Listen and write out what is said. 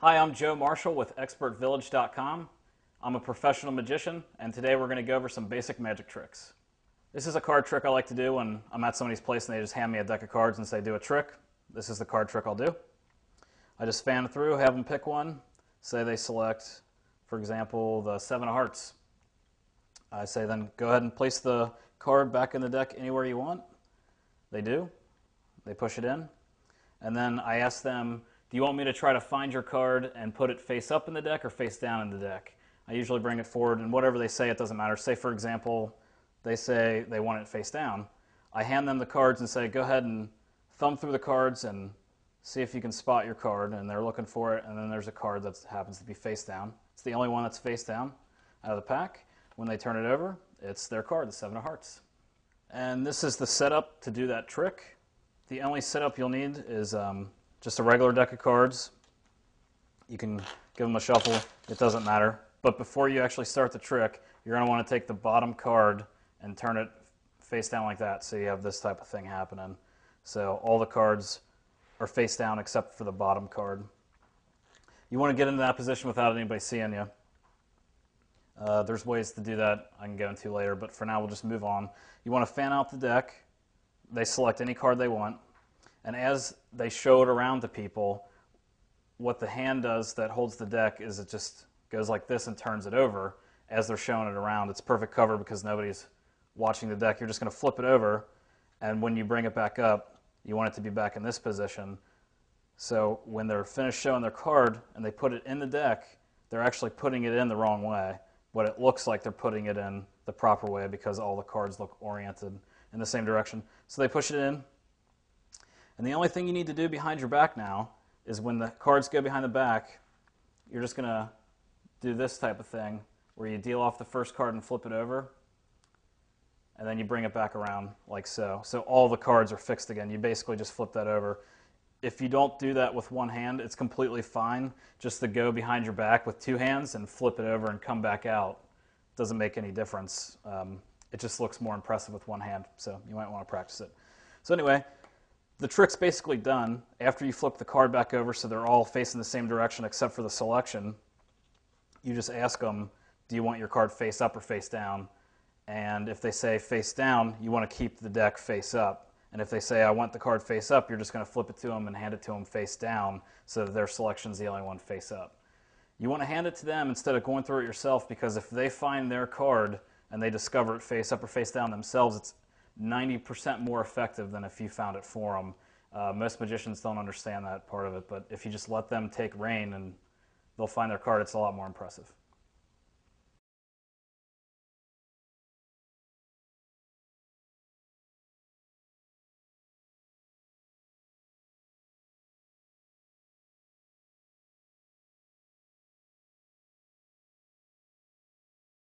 Hi, I'm Joe Marshall with ExpertVillage.com. I'm a professional magician, and today we're going to go over some basic magic tricks. This is a card trick I like to do when I'm at somebody's place and they just hand me a deck of cards and say, do a trick. This is the card trick I'll do. I just fan through, have them pick one. Say they select, for example, the Seven of Hearts. I say then go ahead and place the card back in the deck anywhere you want. They do. They push it in. And then I ask them, do you want me to try to find your card and put it face up in the deck or face down in the deck? I usually bring it forward, and whatever they say, it doesn't matter. Say, for example, they say they want it face down. I hand them the cards and say, go ahead and thumb through the cards and see if you can spot your card, and they're looking for it, and then there's a card that happens to be face down. It's the only one that's face down out of the pack. When they turn it over, it's their card, the Seven of Hearts. And this is the setup to do that trick. The only setup you'll need is just a regular deck of cards. You can give them a shuffle, it doesn't matter. But before you actually start the trick, you're going to want to take the bottom card and turn it face down like that, so you have this type of thing happening. So all the cards are face down except for the bottom card. You want to get into that position without anybody seeing you. There's ways to do that I can go into later, but for now we'll just move on. You want to fan out the deck. They select any card they want, and as they show it around to people, what the hand does that holds the deck is it just goes like this and turns it over as they're showing it around. It's perfect cover because nobody's watching the deck. You're just going to flip it over, and when you bring it back up, you want it to be back in this position. So when they're finished showing their card and they put it in the deck, they're actually putting it in the wrong way, but it looks like they're putting it in the proper way because all the cards look oriented in the same direction. So they push it in, and the only thing you need to do behind your back now is when the cards go behind the back, you're just going to do this type of thing where you deal off the first card and flip it over, and then you bring it back around like so. So all the cards are fixed again. You basically just flip that over. If you don't do that with one hand, it's completely fine just to go behind your back with two hands and flip it over and come back out. It doesn't make any difference. It just looks more impressive with one hand, so you might want to practice it. So anyway, the trick's basically done. After you flip the card back over so they're all facing the same direction except for the selection, you just ask them, do you want your card face up or face down? And if they say face down, you want to keep the deck face up. And if they say, I want the card face up, you're just going to flip it to them and hand it to them face down so that their selection's the only one face up. You want to hand it to them instead of going through it yourself, because if they find their card and they discover it face up or face down themselves, it's 90% more effective than if you found it for them. Most magicians don't understand that part of it, but if you just let them take reign and they'll find their card, it's a lot more impressive.